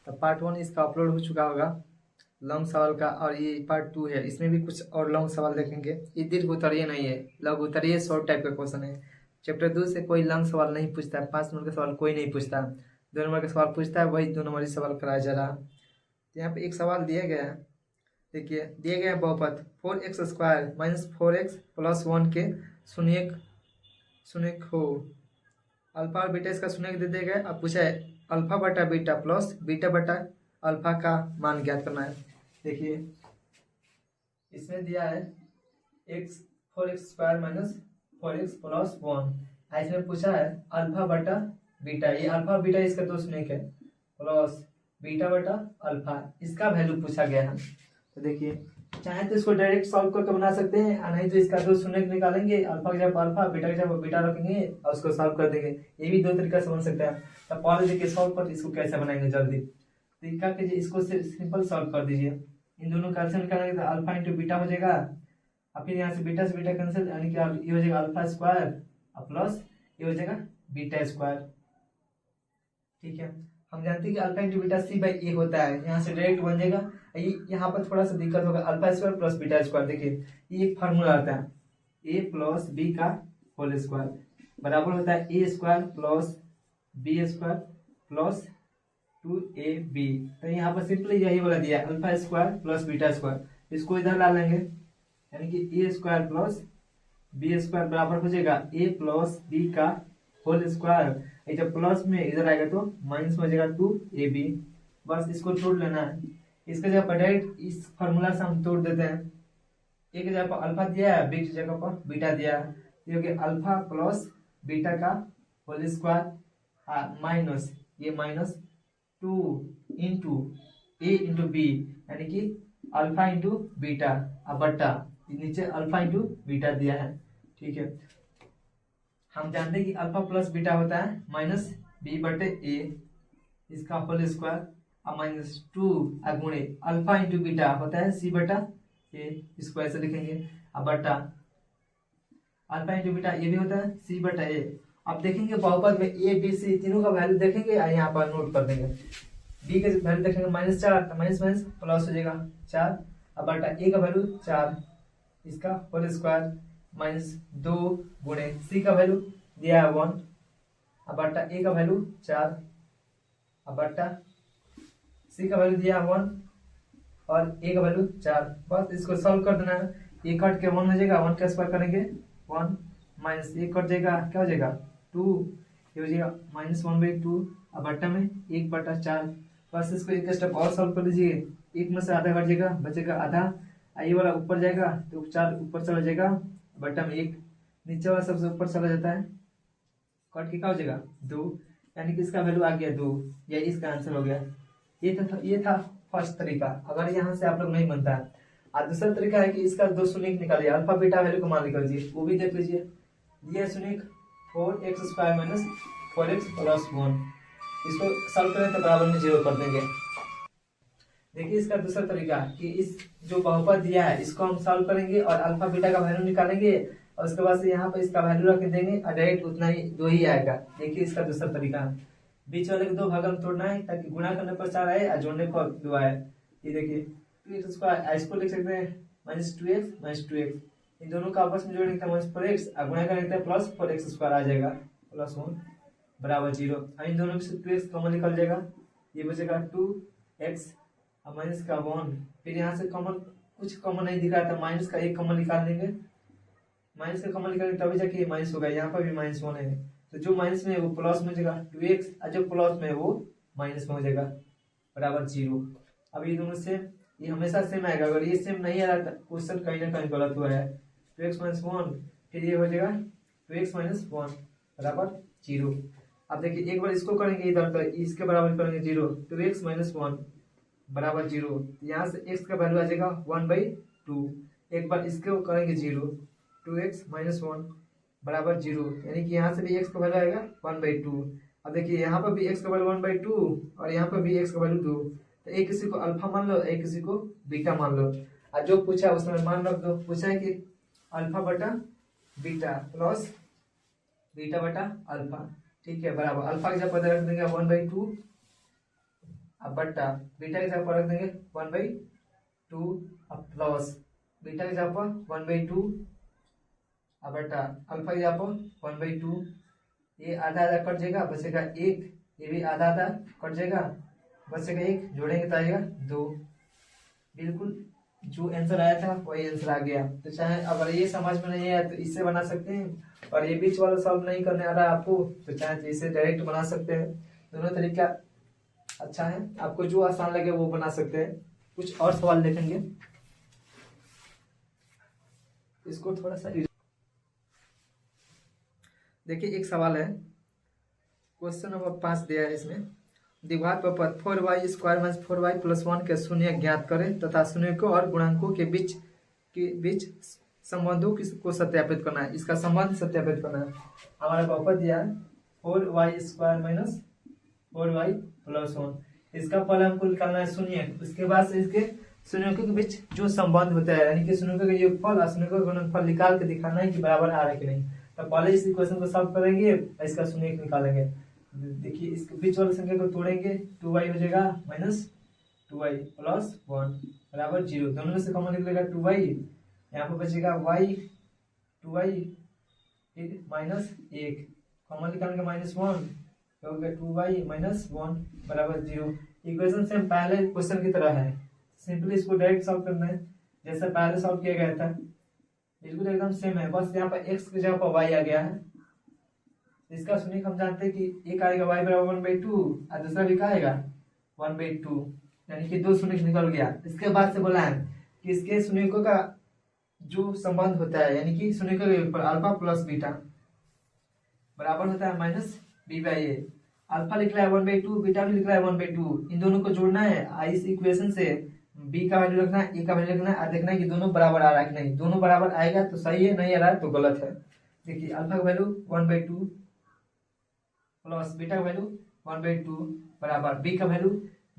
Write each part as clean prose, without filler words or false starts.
तो पार्ट 1 इसका अपलोड हो चुका होगा लॉन्ग सवाल का, और ये पार्ट 2 है, इसमें भी कुछ और लॉन्ग सवाल देखेंगे। ये दीर्घ उत्तरीय नहीं है, लघु उत्तरीय शॉर्ट टाइप का क्वेश्चन है। चैप्टर 2 से कोई लॉन्ग सवाल नहीं पूछता है, 5 नंबर का सवाल कोई नहीं पूछता, 2 नंबर का सवाल पूछता है, वही 2 नंबर सवाल कराया जा रहा। तो यहाँ पे एक सवाल दिया गया है, देखिए दिए गए बहुपद 4x² माइनस 4x प्लस 1 के शून्यक शून्यक हो। अल्फा और बीटा इसका शून्यक दे दिया गया। अब पूछा है अल्फा बटा बीटा प्लस बीटा बटा अल्फा का मान ज्ञात करना है। देखिए इसमें दिया है x 4x² minus 4x plus 1। इसमें पूछा है अल्फा बटा बीटा, ये अल्फा बीटा इसका दो शून्यक है, प्लस बीटा बटा अल्फा, इसका वैल्यू पूछा गया है। तो देखिए चाहे तो इसको डायरेक्ट सॉल्व करके बना सकते हैं, और नहीं तो इसका दो शून्यक निकालेंगे, अल्फा की जगह अल्फा, बीटा की जगह बीटा रखेंगे और उसको सॉल्व कर देंगे। ये भी दो तरीका से बन सकता है। तो पहले देखिए सॉल्व कर, इसको कैसे बनाएंगे जल्दी। तो क्या कीजिए, इसको सिंपल सॉल्व कर दीजिए। इन दोनों का एलसीएम निकालेंगे तो अल्फा इंटू बीटा हो जाएगा, और फिर यहाँ से बीटा कैंसिल, यानी कि ये हो जाएगा अल्फा स्क्वायर और प्लस ये हो जाएगा बीटा स्क्वायर। ठीक है, हम जानते हैं कि alpha into beta C by A होता है, यहाँ से डायरेक्ट बन जाएगा। यहाँ पर थोड़ा सा दिक्कत होगा, alpha square plus beta square, देखिए ये एक फार्मूला आता है, ए प्लस बी का होल स्क्वायर बराबर होता है A square plus B square plus 2ab। तो यहाँ पर सिंपली यही वाला दिया है, alpha square plus beta square, इसको इधर ला लेंगे, यानी कि A square plus B square बराबर हो जाएगा ए प्लस बी का होल स्क्वायर। जब प्लस में इधर आएगा तो माइनस में हो जाएगा 2ab। बस इसको तोड़ लेना है, इसके जगह पर डायरेक्ट इस फॉर्मूला से हम तोड़ देते हैं। ए की जगह पर अल्फा दिया है, बी की जगह पर बीटा दिया है, क्योंकि अल्फा प्लस बीटा का होल स्क्वायर माइनस ये माइनस 2 इंटू ए इंटू बी, यानी कि अल्फा इंटू बीटा और बट्टा नीचे अल्फा इंटू बीटा दिया है। ठीक है, हम जानते हैं कि अल्फा प्लस बीटा होता है माइनस बी बटे ए, इसका होल स्क्वायर और माइनस 2 गुणे अल्फा इंटू बीटा होता है सी बटा ए, इसको ऐसे लिखेंगे, और बटा अल्फा इंटू बीटा ये भी होता है सी बटा ए। अब देखेंगे बहुपद में ए बी सी तीनों का वैल्यू देखेंगे और यहाँ पर नोट कर देंगे। बी का वैल्यू देखेंगे -4, माइनस माइनस प्लस हो जाएगा 4, और बटा ए का वैल्यू 4, इसका होल स्क्वायर माइनस 2 गुणे सी का वैल्यू दिया है 1, और बटा ए का वैल्यू 4, और बटा सी का वैल्यू दिया है 1 और ए का वैल्यू 4। बस इसको सॉल्व कर देना है, ये कट के 1 हो जाएगा, 1 का स्क्वायर करेंगे 1 माइनस ये कट जाएगा, क्या हो जाएगा 2, ये हो जाएगा -1/2, और बट्टा में 1/4। बस इसको एक स्टेप और सॉल्व कर लीजिए, एक में से आधा कट जाएगा, बचेगा आधा, ये वाला ऊपर जाएगा तो 4 ऊपर चला जाएगा, बट्टा में 1 नीचे वाला सबसे ऊपर चला जाता है, कट के क्या हो जाएगा 2, यानी कि इसका वैल्यू आ गया 2, या इसका आंसर हो गया। ये था फर्स्ट तरीका। अगर यहाँ से आप लोग नहीं बनता है, और दूसरा तरीका है कि इसका दो शून्य निकालिए, अल्फा बीटा वैल्यू को मान लीजिए, वो भी देख लीजिए। दिया शून्य 4x² माइनस 4x प्लस 1, इसको सॉल्व करें तो बराबर में 0 कर देंगे। देखिए इसका दूसरा तरीका कि इस जो बहुपद दिया है इसको हम सॉल्व करेंगे और अल्फा बीटा का वैल्यू निकालेंगे, और उसके बाद से यहाँ पर इसका वैल्यू रख देंगे और डायरेक्ट उतना ही 2 ही आएगा। देखिए इसका दूसरा तरीका, बीच वाले को 2 भाग में तोड़ना है ताकि गुणा करने पर 4 आए और जोड़ने पर 2 आए। ये देखिए 2x², इसको लिख सकते हैं -2x, इन दोनों का आपस में जोड़ने का -4x और गुणा करने का +4x² आ जाएगा, +1 बराबर 0। इन दोनों में से 2x कॉमन निकल जाएगा, ये बचेगा 2x और माइनस का 1, फिर यहाँ से कॉमन कुछ कॉमन नहीं दिख रहा था, माइनस का 1 कॉमन निकाल देंगे, माइनस का कॉमन निकालेंगे तभी जाके ये माइनस होगा, यहाँ पर भी -1 है, तो जो माइनस में है वो प्लस में हो जाएगा 2x, और जो प्लस में है वो माइनस में हो जाएगा, बराबर 0। अब ये दोनों सेम, ये हमेशा सेम आएगा, अगर ये सेम नहीं आ रहा था क्वेश्चन कहीं ना कहीं गलत हुआ है। 2x - 1, फिर ये हो जाएगा 2x - 1 बराबर 0। अब देखिए एक बार इसको करेंगे इधर तो इसके बराबर करेंगे 0, 2x - 1 बराबर 0, यहाँ से x का वैल्यू आ जाएगा 1/2। एक बार इसको करेंगे 0, 2x - 1 बराबर 0, यानी कि यहाँ से भी x का वैल्यू आएगा 1/2। अब देखिए यहाँ पर भी x का वैल्यू 1/2 और यहाँ पर भी x का वैल्यू 2, तो एक किसी को अल्फा मान लो, एक किसी को बीटा मान लो, और जो पूछा उसमें मान रख दो। पूछा है कि अल्फा बटा बीटा प्लस बीटा बटा अल्फा, ठीक है, बराबर अल्फा का जब पता रख देंगे 1/2 अब बट्टा बीटा की जगह पर रख देंगे 1/2 अब प्लस बीटा की जगह पर 1/2 अब बट्टा अल्फा की जगह पर 1/2। ये आधा आधा कट जाएगा, बचेगा 1। ये भी आधा आधा कट जाएगा, बचेगा 1। जोड़ेंगे तो आएगा 2। बिल्कुल जो आंसर आया था वही आंसर आ गया। तो चाहे अगर ये समझ में नहीं आया तो इससे बना सकते हैं, और ये बीच वाला सॉल्व नहीं करने आ रहा है आपको तो चाहे तो इसे डायरेक्ट बना सकते हैं। दोनों तरीका अच्छा है, आपको जो आसान लगे वो बना सकते हैं। कुछ और सवाल देखेंगे, इसको थोड़ा सा देखिए। एक सवाल है, क्वेश्चन नंबर 5 दिया है इसमें। द्विघात बहुपद 4y² - 4y + 1 के शून्य ज्ञात करें तथा शून्यकों और गुणांकों के बीच संबंधों को सत्यापित करना है। इसका संबंध सत्यापित करना है। हमारा बहुपद दिया है 4y² - 4y + 1। इसका पहले हमको निकालना है शून्य, उसके बाद से इसके शून्यकों के बीच जो संबंध होता है, यानी कि शून्यकों का योगफल और शून्यकों का गुणनफल निकाल के दिखाना है कि बराबर आ रहा है कि नहीं। तो पहले इस इक्वेशन को सॉल्व करेंगे, इसका शून्य निकालेंगे। देखिए इसके बीच वाली संख्या को तोड़ेंगे, 2y हो जाएगा -2y + 1 बराबर 0। दोनों में से कॉमन निकलेगा 2y, यहाँ पर बचेगा y 2y -1 कॉमन निकालेंगे -1 तो हो गया 2y - 1 बराबर 0। इक्वेशन सेम पहले क्वेश्चन की तरह है, सिंपली इसको डायरेक्ट सॉल्व करना है जैसे पहले सॉल्व किया गया था। बिल्कुल एकदम सेम है, बस यहाँ पर x की जगह पर y आ गया है। इसका शून्य हम जानते हैं कि एक आएगा y बराबर 1/2 और दूसरा भी क्या आएगा 1/2, यानी कि 2 शून्य निकल गया। इसके बाद से बोला है कि इसके शून्यकों का जो संबंध होता है, यानी कि शून्यकों के ऊपर अल्फा प्लस बीटा बराबर होता है -b/a। अल्फा लिख रहा है 1/2, बीटा भी लिख रहा है 1/2। इन दोनों को जोड़ना है, इस इक्वेशन से b का वैल्यू रखना है, a का वैल्यू रखना है और देखना है कि दोनों बराबर आ रहा है कि नहीं। दोनों बराबर आएगा तो सही है, नहीं आ रहा है तो गलत है। देखिए अल्फा का वैल्यू 1/2 प्लस बीटा का वैल्यू 1/2 बराबर b का वैल्यू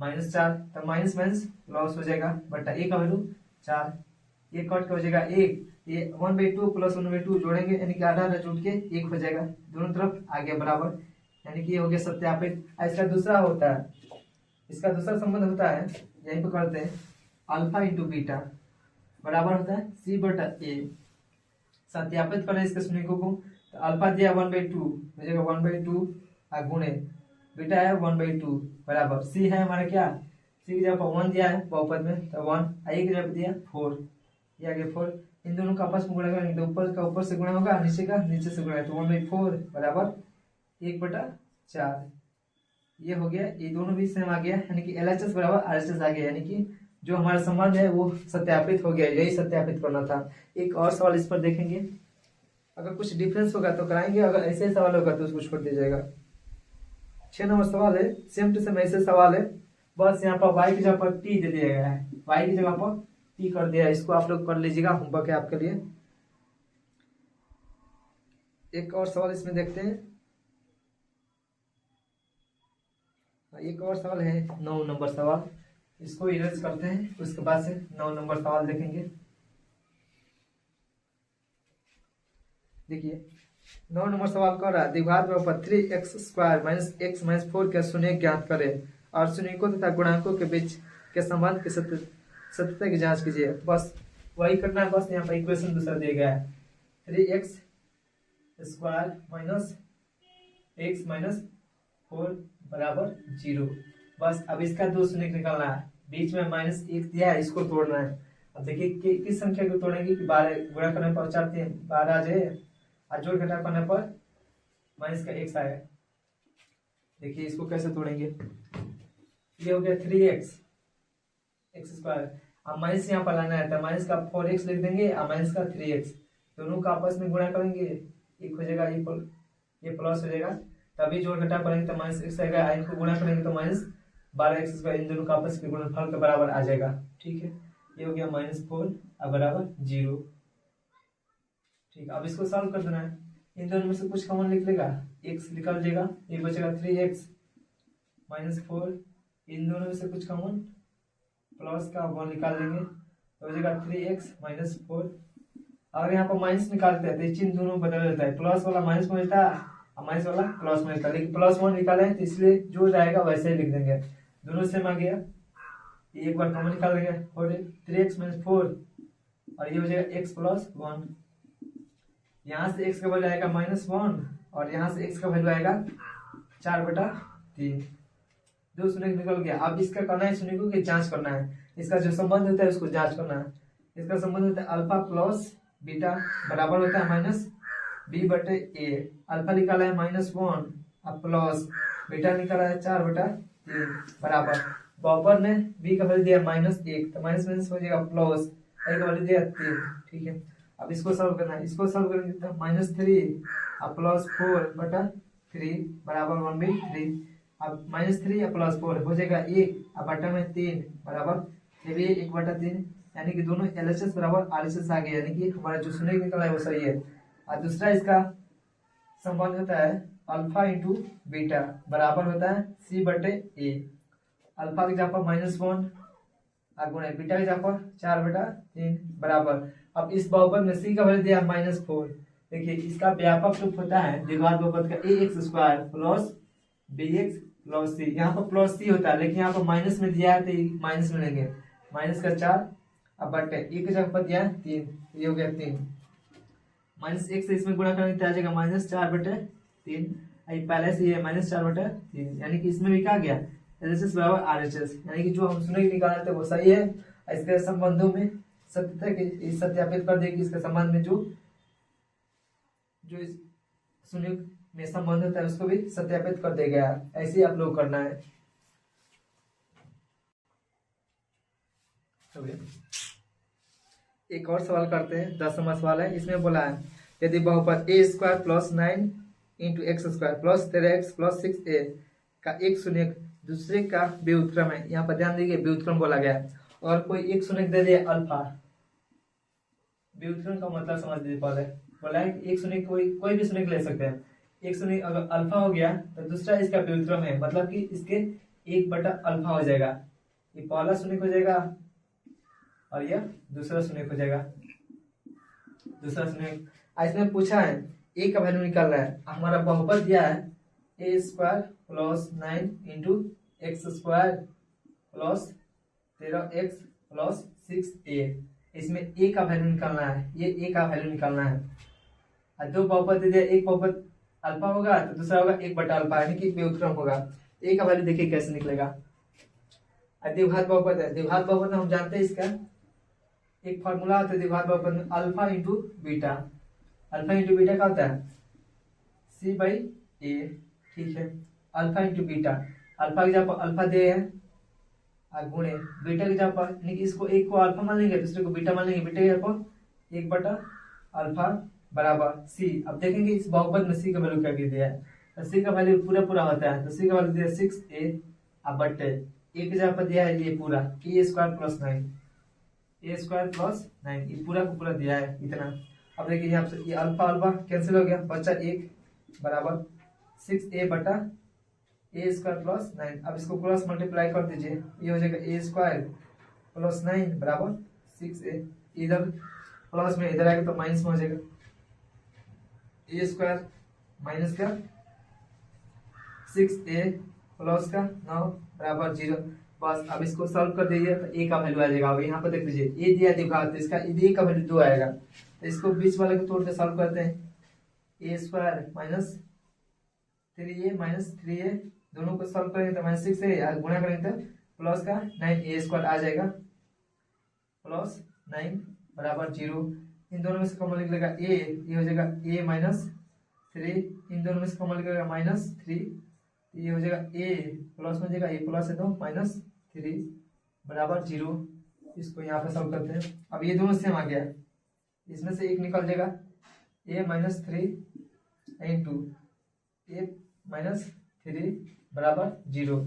-4, तो माइनस माइनस प्लस हो जाएगा बटा a का वैल्यू 4। ये कट हो जाएगा 1, ये 1/2 प्लस 1/2 जोड़ेंगे यानी कि आधा आधा जुड़ के 1 हो जाएगा, दोनों तरफ आ गया बराबर, यानी कि ये हो गया सत्यापित। इसका दूसरा होता है, इसका दूसरा संबंध होता है, यहीं पे करते हैं अल्फा इंटू बीटा बराबर होता है c/a। सत्यापित करें इसके शून्यकों को, तो अल्फा दिया 1/2 हो जाएगा 1/2 और गुणे बीटा है 1/2 बराबर c है हमारा क्या, c की जगह पर 1 दिया है बहुपद में तो 1, i की जगह पर दिया 4, ये आ गया 4। इन दोनों का आपस में गुणा करेंगे तो ऊपर का ऊपर से गुणा होगा, नीचे का नीचे से गुणा, तो 1/4 बराबर 1/4। ये हो गया, ये दोनों भी सेम आ गया, यानी कि LHS बराबर RHS आ गया, यानी कि जो हमारा संबंध है वो सत्यापित हो गया। यही सत्यापित करना था। एक और सवाल इस पर देखेंगे, अगर कुछ डिफरेंस होगा तो कराएंगे, अगर ऐसे सवाल होगा तो उसको छोड़ दिया जाएगा। 6 नंबर सवाल है, सेम टू सेम ऐसे सवाल है, बस यहाँ पर y की जगह पर t दे दिया गया है, y की जगह पर t कर दिया है। इसको आप लोग कर लीजिएगा, होमवर्क है आपके लिए। एक और सवाल इसमें देखते हैं, एक और सवाल है 9 नंबर सवाल, इसको इरेज करते हैं, उसके बाद से 9 नंबर सवाल देखेंगे। देखिए 9 नंबर सवाल कर रहा है, द्विघात बहुपद 3x² - x - 4 के शून्य ज्ञात करें और शून्यकों तथा गुणांकों के बीच के संबंध की सत्यता की जांच कीजिए। बस वही करना है, बस यहाँ पर इक्वेशन दूसरा दिया गया है 3x² - x - 4 बराबर 0। बस अब इसका 2 शून्य निकालना है, बीच में -1 दिया है, इसको तोड़ना है। अब देखिए किस संख्या को तोड़ेंगे कि 12 गुणा करने पर 4 3 12 आ जाए और जोड़ घटा करने पर माइनस का x आएगा। देखिए इसको कैसे तोड़ेंगे, ये हो गया 3x x², अब माइनस यहाँ पर लाना है तो माइनस का 4x लिख देंगे और माइनस का 3x, दोनों का आपस में गुणा करेंगे, एक हो जाएगा ये प्लस हो जाएगा, तभी जोड़ घटा करेंगे तो -x आएगा, इनको गुणा करेंगे तो -12x², इन दोनों का आपस में गुणनफल के बराबर आ जाएगा। ठीक है, ये हो गया -4 और बराबर 0। ठीक, अब इसको सॉल्व कर देना है, इन दोनों में से कुछ कॉमन निकल लेगा, x निकल जाएगा, ये बचेगा 3x - 4, इन दोनों में से कुछ कॉमन प्लस का 1 निकाल देंगे तो हो जाएगा 3x - 4। अगर यहाँ पर माइनस निकालते हैं तो ये चिन्ह दोनों बदल जाता है, प्लस वाला माइनस में मिलता है और माइनस वाला प्लस में मिलता है, लेकिन +1 निकाले हैं तो इसलिए जो रहेगा वैसे ही लिख देंगे। दोनों सेम आ गया, ये एक बार कॉमन निकाल लेंगे, और 3x माइनस 4 और ये हो जाएगा x प्लस 1। यहाँ से x का वैल्यू आएगा -1 और यहाँ से x का वैल्यू आएगा 4/3। दो शून्य निकल गया। अब इसका करना है शून्य की जांच करना है, इसका जो संबंध होता है उसको जांच करना है। इसका संबंध होता है अल्फा प्लस बीटा बराबर होता है -b/a। अल्फा निकाला है -1 और प्लस बीटा निकाला है 4/3 बराबर बहुपद में b का वैल्यू दिया -1 तो माइनस माइनस हो जाएगा प्लस, a का वैल्यू दिया 3। ठीक है, अब इसको सॉल्व करना है। इसको सॉल्व करेंगे तो -3 और प्लस 4/3 बराबर 1/3। अब -3 या प्लस 4 हो जाएगा 1 और बटा में 3 बराबर ये भी 1/3, यानी कि दोनों LHS बराबर RHS आ गया, यानी कि हमारा जो शून्य निकला है वो सही है। और दूसरा इसका संबंध होता है अल्फा इंटू बीटा बराबर होता है c/a। अल्फा की जगह पर -1 और गुणा बीटा की जगह पर 4/3 बराबर। अब इस बहुपद में c का वैल्यू दिया -4। देखिए इसका व्यापक रूप होता है द्विघात बहुपद का ax² plus bx plus c। यहाँ पर प्लस c होता है, लेकिन यहाँ पर माइनस में दिया है तो माइनस में लेंगे, -4 अब बटे एक जगह पर दिया 3, ये हो गया 3 -1 से इसमें गुणा करेंगे तो आ जाएगा -4/3। पहले से ये -4/3, यानी कि इसमें भी क्या गया LHS बराबर RHS, यानी कि जो हम शून्य निकालते थे वो सही है। इसके संबंधों में सत्यता के सत्यापित कर देगी, इसके संबंध में जो शून्य में संबंध होता है उसको भी सत्यापित कर देगा। ऐसे ही आप लोग करना है। एक और सवाल करते हैं, 10वां सवाल है। इसमें बोला है यदि बहुपद a² plus 9 into x² plus 13x plus 6a का एक शून्य दूसरे का व्युत्क्रम है। यहाँ पर ध्यान दीजिए व्युत्क्रम बोला गया है, और कोई एक शून्य दे दिया अल्फा। व्युत्क्रम का मतलब समझ लीजिए पहले, बोला है एक शून्य कोई भी शून्य ले सकते हैं। एक शून्य अगर अल्फा हो गया तो दूसरा इसका व्युत्क्रम है, मतलब कि इसके 1/अल्फा हो जाएगा। ये पहला शून्य हो जाएगा और यह दूसरा शून्य हो जाएगा। दूसरा शून्य इसमें पूछा है a का वैल्यू निकालना है। हमारा बहुपद दिया है a² plus 9 into x² plus 13x plus 6a। इसमें a का वैल्यू निकालना है, ये a का वैल्यू निकालना है। और दो बहुपद दे दिया, एक बहुपद अल्फा होगा तो दूसरा होगा 1/अल्फा, यानी कि व्युत्क्रम होगा। a का वैल्यू देखिए कैसे निकलेगा। द्विघात बहुपद है, द्विघात बहुपद हम जानते हैं इसका एक फॉर्मूला होता है द्विघात बहुपद में, alpha into beta. Alpha into beta क्या होता है c/a। ठीक है, अल्फा इंटू बीटा, अल्फा की जगह पर अल्फा दे है और गुणे बीटा की जगह पर, यानी कि इसको एक को अल्फा मान लेंगे दूसरे को बीटा मान लेंगे। बीटा की जगह पर 1/अल्फा बराबर c। अब देखेंगे इस बहुपद में c का वैल्यू क्या दिया है, तो c का वैल्यू पूरा होता है, तो c का वैल्यू दिया 6a अब बटे एक जगह पर दिया है ये पूरा a² प्लस 9, a² प्लस 9 ये पूरा को पूरा दिया है इतना। अब देखिए यहाँ से ये अल्फा अल्फा कैंसिल हो गया, बचा 1 बराबर 6a बटा a² प्लस 9। अब इसको क्रॉस मल्टीप्लाई कर दीजिए, ये हो जाएगा a² प्लस 9 बराबर 6a। इधर प्लस में इधर आएगा तो माइनस में हो जाएगा, a² माइनस का 6a प्लस का 9 बराबर 0। बस अब इसको सॉल्व कर दीजिए तो a का वैल्यू आ जाएगा। अब यहाँ पर देख लीजिए a दिया द्विघात, तो इसका a का वैल्यू 2 आएगा। तो इसको बीच वाले को तोड़ के सॉल्व करते हैं, a² minus 3a minus 3a दोनों को सॉल्व करेंगे तो -6a, गुणा करेंगे तो प्लस का 9a² आ जाएगा प्लस 9 बराबर 0। इन दोनों में से कॉमन निकलेगा a, ये हो जाएगा a माइनस 3, इन दोनों में से कॉमन निकलेगा -3, ये हो जाएगा a प्लस में जाएगा, a प्लस है तो -3 बराबर 0। इसको यहाँ पे सॉल्व करते हैं। अब ये दोनों सेम आ गया, इसमें से एक निकल जाएगा a minus 3 into a minus 3 बराबर 0।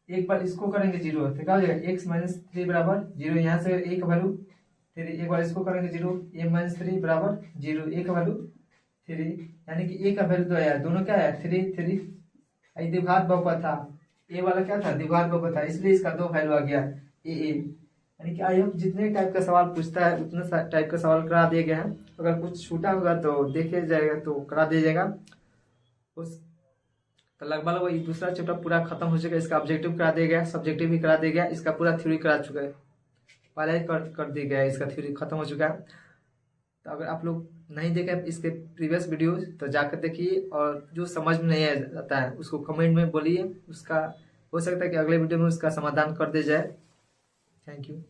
एक बार इसको करेंगे 0 तो क्या हो जाएगा x माइनस 3 बराबर 0। यहाँ से a का वैल्यू 3, एक बार इसको करेंगे 0, a माइनस 3 बराबर 0, a का वैल्यू 3, यानी कि a का वैल्यू 2 आया, दोनों क्या है 3 3। द्विघात बहुपद था, a वाला क्या था द्विघात बहुपद था, इसलिए इसका 2 वैल्यू आ गया a। यानी कि आई होप जितने टाइप का सवाल पूछता है उतने टाइप का सवाल करा दिए गए हैं। अगर कुछ छूटा होगा तो देखे जाएगा तो करा दिया जाएगा। उस तो लगभग ये दूसरा चैप्टर पूरा खत्म हो चुका है। इसका ऑब्जेक्टिव करा दिया गया, सब्जेक्टिव भी करा दिया गया, इसका पूरा थ्योरी करा चुका है, पहले ही कर दिया गया है, इसका थ्योरी खत्म हो चुका है। तो अगर आप लोग नहीं देखे इसके प्रीवियस वीडियोज तो जाकर देखिए, और जो समझ में नहीं आता है उसको कमेंट में बोलिए, उसका हो सकता है कि अगले वीडियो में उसका समाधान कर दिया जाए। Thank you.